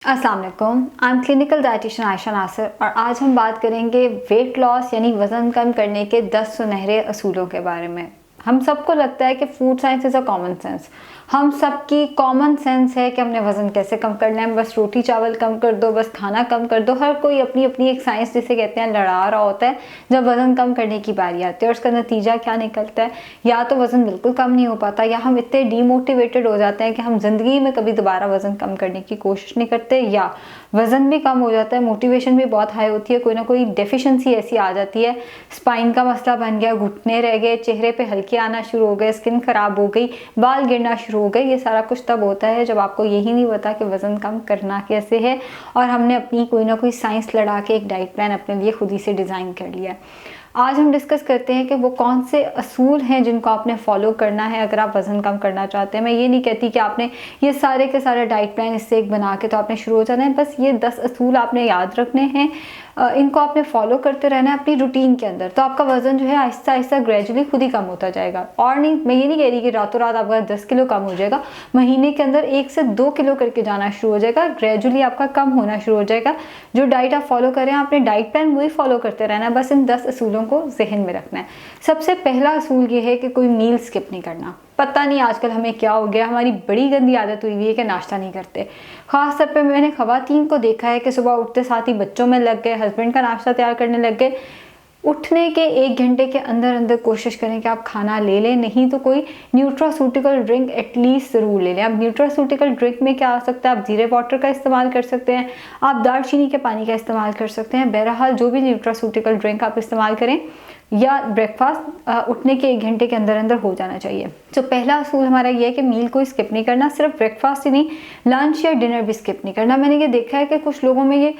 अस्सलाम वालेकुम, I am clinical dietitian Ayesha Nasir और आज हम बात करेंगे वेट लॉस यानी वज़न कम करने के 10 सुनहरे असूलों के बारे में। हम सबको लगता है कि food science is a common sense. हम सबकी कॉमन सेंस है कि हमने वज़न कैसे कम करना है, बस रोटी चावल कम कर दो, बस खाना कम कर दो। हर कोई अपनी अपनी एक साइंस जिसे कहते हैं लड़ा रहा होता है जब वज़न कम करने की बारी आती है। और उसका नतीजा क्या निकलता है, या तो वज़न बिल्कुल कम नहीं हो पाता या हम इतने डीमोटिवेटेड हो जाते हैं कि हम ज़िंदगी में कभी दोबारा वज़न कम करने की कोशिश नहीं करते, या वज़न भी कम हो जाता है, मोटिवेशन भी बहुत हाई होती है, कोई ना कोई डेफिशिएंसी ऐसी आ जाती है, स्पाइन का मसला बन गया, घुटने रह गए, चेहरे पे हल्के आना शुरू हो गए, स्किन खराब हो गई, बाल गिरना शुरू हो गए। ये सारा कुछ तब होता है जब आपको यही नहीं पता कि वज़न कम करना कैसे है और हमने अपनी कोई ना कोई साइंस लड़ा के एक डाइट प्लान अपने लिए खुद ही से डिज़ाइन कर लिया है। आज हम डिस्कस करते हैं कि वो कौन से असूल हैं जिनको आपने फॉलो करना है अगर आप वज़न कम करना चाहते हैं। मैं ये नहीं कहती कि आपने ये सारे के सारे डाइट प्लान इससे एक बना के तो आपने शुरू हो जाना है, बस ये 10 असूल आपने याद रखने हैं, इनको आपने फॉलो करते रहना है अपनी रूटीन के अंदर, तो आपका वज़न जो है आहिस्ता आहिस्ता ग्रेजुअली खुद ही कम होता जाएगा। और नहीं, मैं ये नहीं कह रही कि रातों रात आपका 10 किलो कम हो जाएगा, महीने के अंदर 1 से 2 किलो करके जाना शुरू हो जाएगा, ग्रेजुअली आपका कम होना शुरू हो जाएगा। जो डाइट आप फॉलो करें, आपने डाइट प्लान वही फॉलो करते रहना है, बस इन 10 असूलों को जहन में रखना है। सबसे पहला असूल ये है कि कोई मील स्किप नहीं करना। पता नहीं आजकल हमें क्या हो गया, हमारी बड़ी गंदी आदत हुई है कि नाश्ता नहीं करते। ख़ास तौर पे मैंने ख़वातीन को देखा है कि सुबह उठते साथ ही बच्चों में लग गए, हस्बैंड का नाश्ता तैयार करने लग गए। उठने के 1 घंटे के अंदर अंदर कोशिश करें कि आप खाना ले लें, नहीं तो कोई न्यूट्रासूटिकल ड्रिंक एटलीस्ट ज़रूर ले लें। अब न्यूट्रासूटिकल ड्रिंक में क्या आ सकता है, आप जीरे वाटर का इस्तेमाल कर सकते हैं, आप दालचीनी के पानी का इस्तेमाल कर सकते हैं। बहरहाल जो भी न्यूट्रासूटिकल ड्रिंक आप इस्तेमाल करें, या ब्रेकफास्ट उठने के 1 घंटे के अंदर अंदर हो जाना चाहिए। तो पहला असूल हमारा ये है कि मील को स्किप नहीं करना, सिर्फ ब्रेकफास्ट ही नहीं, लंच या डिनर भी स्किप नहीं करना। मैंने ये देखा है कि कुछ लोगों में ये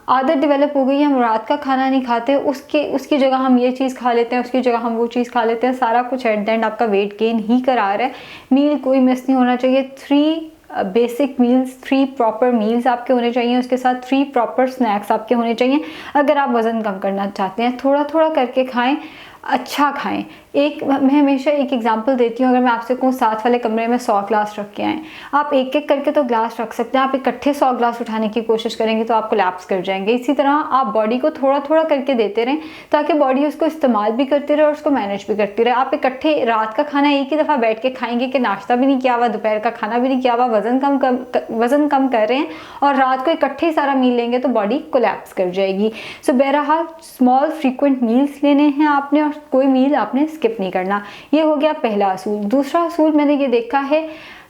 आदत डेवलप हो गई है, हम रात का खाना नहीं खाते, उसकी जगह हम ये चीज़ खा लेते हैं, उसकी जगह हम वो चीज़ खा लेते हैं, सारा कुछ एट द एंड आपका वेट गेन ही करा रहा है। मील कोई मिस नहीं होना चाहिए। 3 बेसिक मील्स, 3 प्रॉपर मील्स आपके होने चाहिए, उसके साथ 3 प्रॉपर स्नैक्स आपके होने चाहिए। अगर आप वज़न कम करना चाहते हैं, थोड़ा थोड़ा करके खाएं, अच्छा खाएं। मैं हमेशा एक एग्जांपल देती हूँ, अगर मैं आपसे कहूँ साथ वाले कमरे में 100 ग्लास रख के आएँ, आप एक एक करके तो ग्लास रख सकते हैं, आप इकट्ठे 100 ग्लास उठाने की कोशिश करेंगे तो आप कोलैप्स कर जाएंगे। इसी तरह आप बॉडी को थोड़ा थोड़ा करके देते रहें ताकि बॉडी उसको इस्तेमाल भी करती रहे और उसको मैनेज भी करती रहे। आप इकट्ठे रात का खाना एक ही दफ़ा बैठ के खाएंगे कि नाश्ता भी नहीं किया हुआ, दोपहर का खाना भी नहीं किया हुआ, वज़न कम कर रहे हैं और रात को इकट्ठे ही सारा मील लेंगे तो बॉडी कोलैप्स कर जाएगी। सो बहरहाल स्मॉल फ्रीक्वेंट मील्स लेने हैं आपने और कोई मील आपने स्किप नहीं करना। ये हो गया पहला असूल। दूसरा असूल मैंने ये देखा है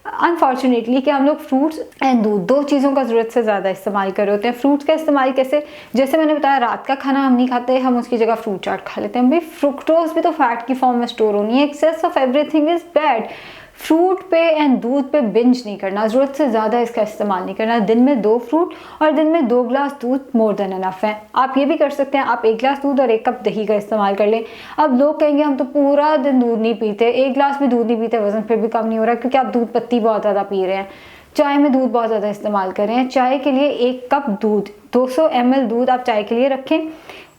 अनफॉर्चुनेटली कि हम लोग फ्रूट्स एंड दूध, 2 चीज़ों का ज़रूरत से ज़्यादा इस्तेमाल कर रहे होते हैं। फ्रूट्स का इस्तेमाल कैसे, जैसे मैंने बताया रात का खाना हम नहीं खाते, हम उसकी जगह फ्रूट चाट खा लेते हैं। भाई फ्रुक्टोज भी तो फैट की फॉर्म में स्टोर होनी है। Excess of everything is bad. Fruit पे एंड दूध पे बिंज नहीं करना, ज़रूरत से ज़्यादा इसका इस्तेमाल नहीं करना। दिन में 2 फ्रूट और दिन में 2 ग्लास दूध मोर देन एनफ है। आप ये भी कर सकते हैं, आप 1 ग्लास दूध और 1 कप दही का इस्तेमाल कर लें। अब लोग कहेंगे हम तो पूरा दिन दूध नहीं पीते, 1 ग्लास भी दूध नहीं पीते, वज़न फिर भी कम नहीं हो रहा, क्योंकि आप दूध पत्ती बहुत ज़्यादा पी रहे हैं। चाय में दूध बहुत ज़्यादा इस्तेमाल करें। चाय के लिए 1 कप दूध, 200 ml दूध आप चाय के लिए रखें।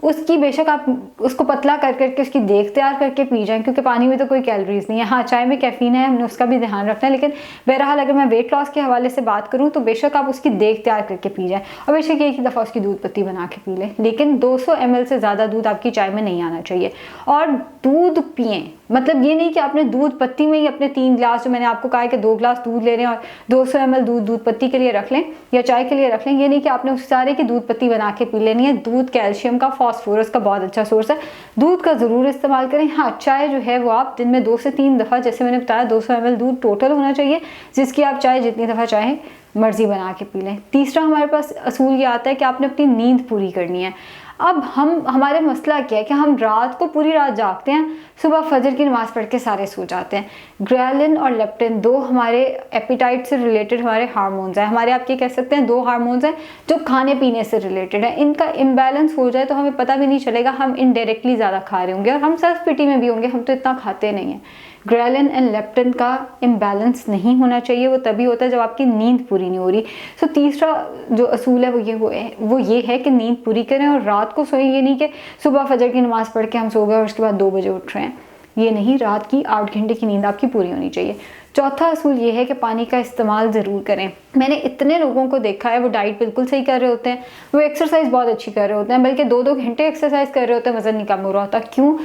उसकी बेशक आप उसको पतला कर करके उसकी देग तैयार करके पी जाएं, क्योंकि पानी में तो कोई कैलोरीज नहीं है। हाँ, चाय में कैफीन है, हमने उसका भी ध्यान रखना है, लेकिन बहरहाल अगर मैं वेट लॉस के हवाले से बात करूं तो बेशक आप उसकी देग तैयार करके पी जाएं और बेशक एक ही दफ़ा उसकी दूध पत्ती बना के पी लें, लेकिन 200 ml से ज़्यादा दूध आपकी चाय में नहीं आना चाहिए। और दूध पिएँ, मतलब ये नहीं कि आपने दूध पत्ती में ही अपने 3 ग्लास, जो मैंने आपको कहा है कि 2 ग्लास दूध ले लें और 200 ml दूध पत्ती के लिए रख लें या चाय के लिए रख लें, ये नहीं कि आपने उस सारे की दूध पत्ती बना के पी लेनी है। दूध कैल्शियम का, फॉस्फोरस का बहुत अच्छा सोर्स है, दूध का ज़रूर इस्तेमाल करें। हाँ, चाय जो है वो आप दिन में 2 से 3 दफ़ा, जैसे मैंने बताया 200 ml दूध टोटल होना चाहिए, जिसकी आप चाय जितनी दफ़ा चाहें मर्जी बना के पी लें। तीसरा हमारे पास असूल ये आता है कि आपने अपनी नींद पूरी करनी है। अब हमारे मसला क्या है कि हम रात को पूरी रात जागते हैं, सुबह फजर की नमाज़ पढ़ के सारे सो जाते हैं। ग्रेलिन और लेप्टिन 2 हमारे एपिटाइट से रिलेटेड हमारे हार्मोन्स हैं, हमारे आप ये कह सकते हैं 2 हार्मोन्स हैं जो खाने पीने से रिलेटेड है। इनका इम्बैलेंस हो जाए तो हमें पता भी नहीं चलेगा, हम इनडायरेक्टली ज़्यादा खा रहे होंगे और हम सेल्फ पिटी में भी होंगे, हम तो इतना खाते नहीं हैं। ग्रेलिन एंड लेप्टिन का इम्बैलेंस नहीं होना चाहिए, वो तभी होता है जब आपकी नींद पूरी नहीं हो रही। सो तीसरा जो असूल है वो ये है कि नींद पूरी करें और रात को सोएं। ये नहीं कि सुबह फजर की नमाज़ पढ़ के हम सो गए और उसके बाद 2 बजे उठ रहे हैं, ये नहीं। रात की 8 घंटे की नींद आपकी पूरी होनी चाहिए। चौथा असूल ये है कि पानी का इस्तेमाल ज़रूर करें। मैंने इतने लोगों को देखा है, वो डाइट बिल्कुल सही कर रहे होते हैं, वो एक्सरसाइज बहुत अच्छी कर रहे होते हैं, बल्कि 2-2 घंटे एक्सरसाइज कर रहे होते हैं, वजन नहीं कम हो रहा होता। क्यों?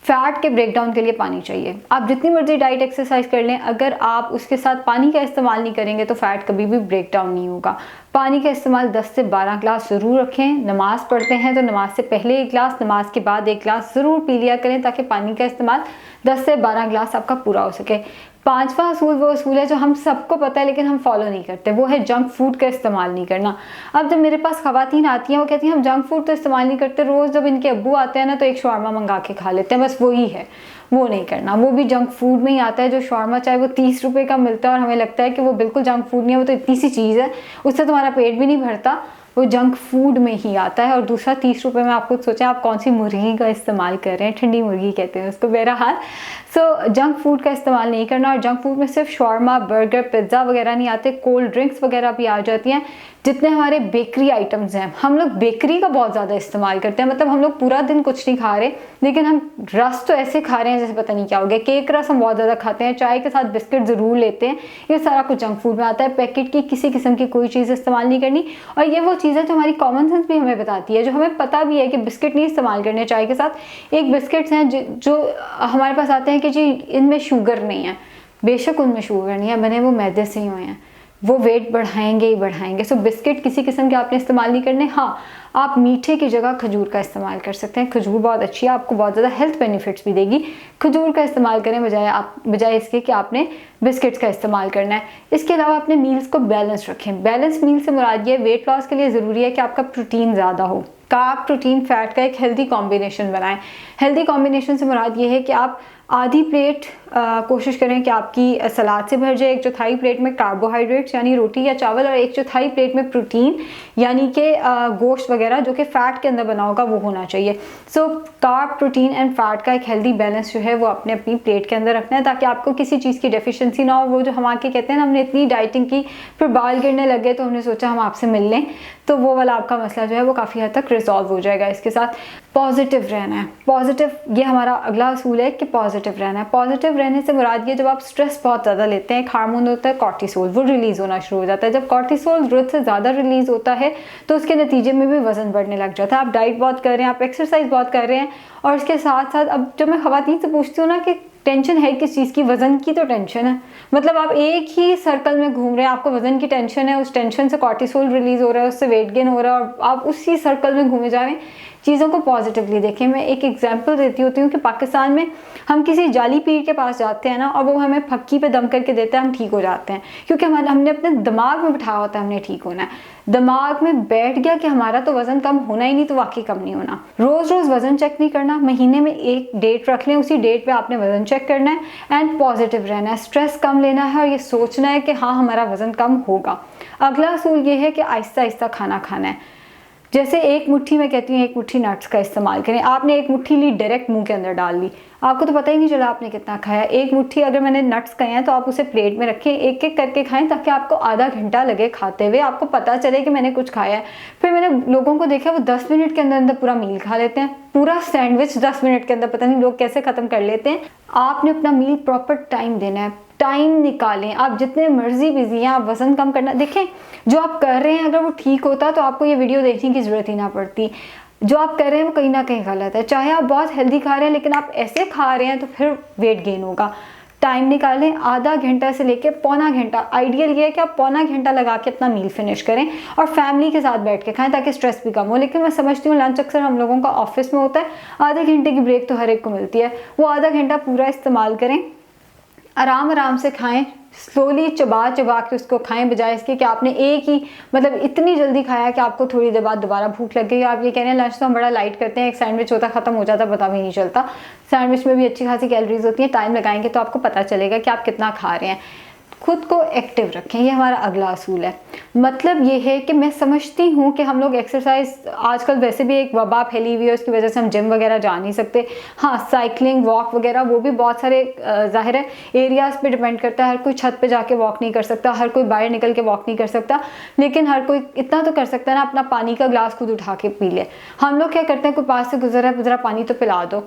फैट के ब्रेकडाउन के लिए पानी चाहिए। आप जितनी मर्जी डाइट एक्सरसाइज कर लें, अगर आप उसके साथ पानी का इस्तेमाल नहीं करेंगे तो फैट कभी भी ब्रेकडाउन नहीं होगा। पानी का इस्तेमाल 10 से 12 ग्लास ज़रूर रखें। नमाज़ पढ़ते हैं तो नमाज से पहले 1 ग्लास, नमाज के बाद 1 ग्लास ज़रूर पी लिया करें, ताकि पानी का इस्तेमाल 10 से 12 ग्लास आपका पूरा हो सके। पांचवा असूल वो असूल है जो हम सबको पता है लेकिन हम फॉलो नहीं करते, वो है जंक फूड का इस्तेमाल नहीं करना। अब जब मेरे पास खवातीन आती हैं, वो कहती हैं हम जंक फूड तो इस्तेमाल नहीं करते, रोज़ जब इनके अब्बू आते हैं ना तो एक शवारमा मंगा के खा लेते हैं, बस वही है। वो नहीं करना, वो भी जंक फूड में ही आता है। जो शवारमा चाहे वो 30 रुपये का मिलता है और हमें लगता है कि वो बिल्कुल जंक फूड नहीं है, वो तो इतनी सी चीज़ है, उससे तुम्हारा पेट भी नहीं भरता, वो जंक फूड में ही आता है। और दूसरा 30 रुपये में आप खुद सोचें आप कौन सी मुर्गी का इस्तेमाल कर रहे हैं, ठंडी मुर्गी कहते हैं उसको बहरहाल। सो जंक फूड का इस्तेमाल नहीं करना। और जंक फूड में सिर्फ शॉर्मा, बर्गर, पिज़्ज़ा वगैरह नहीं आते, कोल्ड ड्रिंक्स वगैरह भी आ जाती हैं। जितने हमारे बेकरी आइटम्स हैं, हम लोग बेकरी का बहुत ज़्यादा इस्तेमाल करते हैं। मतलब हम लोग पूरा दिन कुछ नहीं खा रहे, लेकिन हम रस तो ऐसे खा रहे हैं जैसे पता नहीं क्या हो गया। केक रस हम बहुत ज़्यादा खाते हैं, चाय के साथ बिस्किट ज़रूर लेते हैं, ये सारा कुछ जंक फूड में आता है। पैकेट की किसी किस्म की कोई चीज़ इस्तेमाल नहीं करनी। और ये वो चीज़ है जो हमारी कॉमन सेंस भी हमें बताती है, जो हमें पता भी है कि बिस्किट नहीं इस्तेमाल करने चाय के साथ। एक बिस्किट्स हैं जो हमारे पास आते हैं कि जी इनमें शुगर नहीं है, बेशक उनमें शुगर नहीं है, बने वो मैदे से ही हुए हैं, वो वेट बढ़ाएंगे ही बढ़ाएंगे। सो बिस्किट किसी किस्म के आपने इस्तेमाल नहीं करने। हाँ, आप मीठे की जगह खजूर का इस्तेमाल कर सकते हैं। खजूर बहुत अच्छी है, आपको बहुत ज़्यादा हेल्थ बेनिफिट्स भी देगी। खजूर का इस्तेमाल करें बजाय इसके कि आपने बिस्किट्स का इस्तेमाल करना है। इसके अलावा अपने मील्स को बैलेंस रखें। बैलेंस मील से मुराद ये वेट लॉस के लिए ज़रूरी है कि आपका प्रोटीन ज़्यादा हो। कार्ब, प्रोटीन, फैट का एक हेल्दी कॉम्बिनेशन बनाएं। हेल्दी कॉम्बिनेशन से मुराद ये है कि आप आधी प्लेट कोशिश करें कि आपकी सलाद से भर जाए, 1/4 प्लेट में कार्बोहाइड्रेट्स यानी रोटी या चावल, और 1/4 प्लेट में प्रोटीन यानी कि गोश्त वगैरह जो कि फ़ैट के अंदर बना होगा वो होना चाहिए। सो कार्ब, प्रोटीन एंड फैट का एक हेल्दी बैलेंस जो है वो अपने अपनी प्लेट के अंदर रखना है, ताकि आपको किसी चीज़ की डेफिशिएंसी ना हो। वो जो हम आके कहते हैं ना हमने इतनी डाइटिंग की फिर बाल गिरने लगे तो हमने सोचा हम आपसे मिल लें, तो वो वाला आपका मसला जो है वो काफ़ी हद तक रिजॉल्व हो जाएगा। इसके साथ पॉजिटिव रहना है। पॉजिटिव, ये हमारा अगला असूल है कि पॉजिटिव रहना है। पॉजिटिव रहने से मुराद ये, जब आप स्ट्रेस बहुत ज़्यादा लेते हैं, एक हार्मोन होता है कॉर्टिसोल, वो रिलीज़ होना शुरू हो जाता है। जब कॉर्टिसोल ज़रूरत से ज़्यादा रिलीज़ होता है तो उसके नतीजे में भी वज़न बढ़ने लग जाता है। आप डाइट बहुत कर रहे हैं, आप एक्सरसाइज बहुत कर रहे हैं, और इसके साथ साथ अब जब मैं ख़वातीन से पूछती हूँ ना कि टेंशन है किस चीज़ की, वज़न की तो टेंशन है। मतलब आप एक ही सर्कल में घूम रहे हैं, आपको वज़न की टेंशन है, उस टेंशन से कॉर्टिसोल रिलीज़ हो रहा है, उससे वेट गेन हो रहा है, और आप उसी सर्कल में घूमे जा रहे हैं। चीज़ों को पॉजिटिवली देखें। मैं एक एग्जांपल देती होती हूँ कि पाकिस्तान में हम किसी जाली पीर के पास जाते हैं ना, और वो हमें फक्की पे दम करके देता है, हम ठीक हो जाते हैं, क्योंकि हमने अपने दिमाग में बिठाया होता है हमने ठीक होना है। दिमाग में बैठ गया कि हमारा तो वज़न कम होना ही नहीं, तो वाकई कम नहीं होना। रोज़ रोज़ वज़न चेक नहीं करना, महीने में एक डेट रख लें, उसी डेट पे आपने वज़न चेक करना है एंड पॉजिटिव रहना है, स्ट्रेस कम लेना है और ये सोचना है कि हाँ हमारा वज़न कम होगा। अगला असूल ये है कि आहिस्ता आहिस्ता खाना खाना है। जैसे एक मुट्ठी, मैं कहती हूँ एक मुट्ठी नट्स का इस्तेमाल करें। आपने एक मुट्ठी ली, डायरेक्ट मुंह के अंदर डाल ली, आपको तो पता ही नहीं चला आपने कितना खाया। एक मुट्ठी अगर मैंने नट्स कहे हैं तो आप उसे प्लेट में रखें, एक एक करके खाएं, ताकि आपको आधा घंटा लगे खाते हुए, आपको पता चले कि मैंने कुछ खाया है। फिर मैंने लोगों को देखा वो 10 मिनट के अंदर अंदर पूरा मील खा लेते हैं, पूरा सैंडविच 10 मिनट के अंदर, पता नहीं लोग कैसे ख़त्म कर लेते हैं। आपने अपना मील प्रॉपर टाइम देना है, टाइम निकालें। आप जितने मर्जी बिजी हैं, आप वज़न कम करना देखें, जो आप कर रहे हैं अगर वो ठीक होता तो आपको ये वीडियो देखने की ज़रूरत ही ना पड़ती। जो आप कर रहे हैं वो कहीं ना कहीं गलत है। चाहे आप बहुत हेल्दी खा रहे हैं लेकिन आप ऐसे खा रहे हैं तो फिर वेट गेन होगा। टाइम निकालें, आधा घंटा से लेके पौना घंटा। आइडियल ये है कि आप पौना घंटा लगा के अपना मील फिनिश करें और फैमिली के साथ बैठ के खाएं, ताकि स्ट्रेस भी कम हो। लेकिन मैं समझती हूँ लंच अक्सर हम लोगों का ऑफिस में होता है, आधे घंटे की ब्रेक तो हर एक को मिलती है, वो आधा घंटा पूरा इस्तेमाल करें, आराम आराम से खाएं, स्लोली चबा चबा के उसको खाएं, बजाय इसके कि आपने एक ही मतलब इतनी जल्दी खाया कि आपको थोड़ी देर बाद दोबारा भूख लग गई। आप ये कह रहे हैं लंच तो हम बड़ा लाइट करते हैं, एक सैंडविच होता ख़त्म हो जाता पता भी नहीं चलता। सैंडविच में भी अच्छी खासी कैलोरीज होती हैं, टाइम लगाएंगे तो आपको पता चलेगा कि आप कितना खा रहे हैं। खुद को एक्टिव रखें, ये हमारा अगला असूल है। मतलब ये है कि मैं समझती हूँ कि हम लोग एक्सरसाइज, आजकल वैसे भी एक वबा फैली हुई है, उसकी वजह से हम जिम वगैरह जा नहीं सकते। हाँ, साइकिलिंग, वॉक वगैरह वो भी बहुत सारे ज़ाहिर है एरियाज़ पे डिपेंड करता है। हर कोई छत पे जाके वॉक नहीं कर सकता, हर कोई बाहर निकल के वॉक नहीं कर सकता, लेकिन हर कोई इतना तो कर सकता है ना, अपना पानी का ग्लास खुद उठा के पी ले। हम लोग क्या करते हैं, कोई पास से गुजरा पानी तो पिला दो,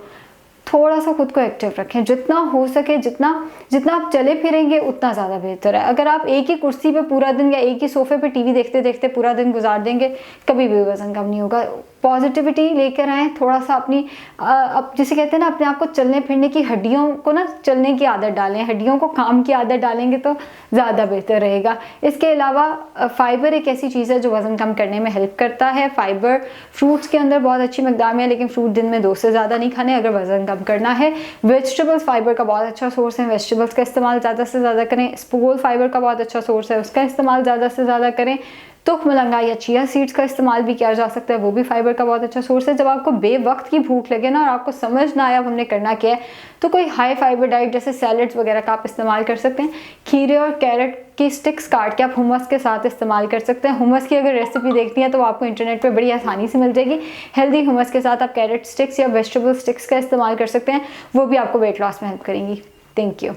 थोड़ा सा खुद को एक्टिव रखें, जितना हो सके, जितना जितना आप चले फिरेंगे उतना ज़्यादा बेहतर है। अगर आप एक ही कुर्सी पे पूरा दिन या एक ही सोफे पे टीवी देखते देखते पूरा दिन गुजार देंगे, कभी भी वज़न कम नहीं होगा। पॉजिटिविटी लेकर आएँ, थोड़ा सा अपनी अब जिसे कहते हैं ना, अपने आप को चलने फिरने की, हड्डियों को ना चलने की आदत डालें, हड्डियों को काम की आदत डालेंगे तो ज़्यादा बेहतर रहेगा। इसके अलावा फाइबर एक ऐसी चीज़ है जो वज़न कम करने में हेल्प करता है। फाइबर फ्रूट्स के अंदर बहुत अच्छी मकदार में है, लेकिन फ्रूट दिन में 2 से ज़्यादा नहीं खाने अगर वज़न कम करना है। वेजिटेबल्स फाइबर का बहुत अच्छा सोर्स है, वेजिटेबल्स का इस्तेमाल ज़्यादा से ज़्यादा करें। स्पोल फाइबर का बहुत अच्छा सोर्स है, उसका इस्तेमाल ज़्यादा से ज़्यादा करें। तुख मलंगा या चिया सीड्स का इस्तेमाल भी किया जा सकता है, वो भी फाइबर का बहुत अच्छा सोर्स है। जब आपको बेवक्त की भूख लगे ना और आपको समझ ना आया अब हमने करना क्या है, तो कोई हाई फाइबर डाइट जैसे सैलड्स वगैरह का आप इस्तेमाल कर सकते हैं। खीरे और कैरेट की स्टिक्स काट के आप हुमस के साथ इस्तेमाल कर सकते हैं। हुमस की अगर रेसिपी देखनी है तो आपको इंटरनेट पे बड़ी आसानी से मिल जाएगी। हेल्दी हुमस के साथ आप कैरेट स्टिक्स या वेजिटेबल स्टिक्स का इस्तेमाल कर सकते हैं, वो भी आपको वेट लॉस में हेल्प करेंगी। Thank you.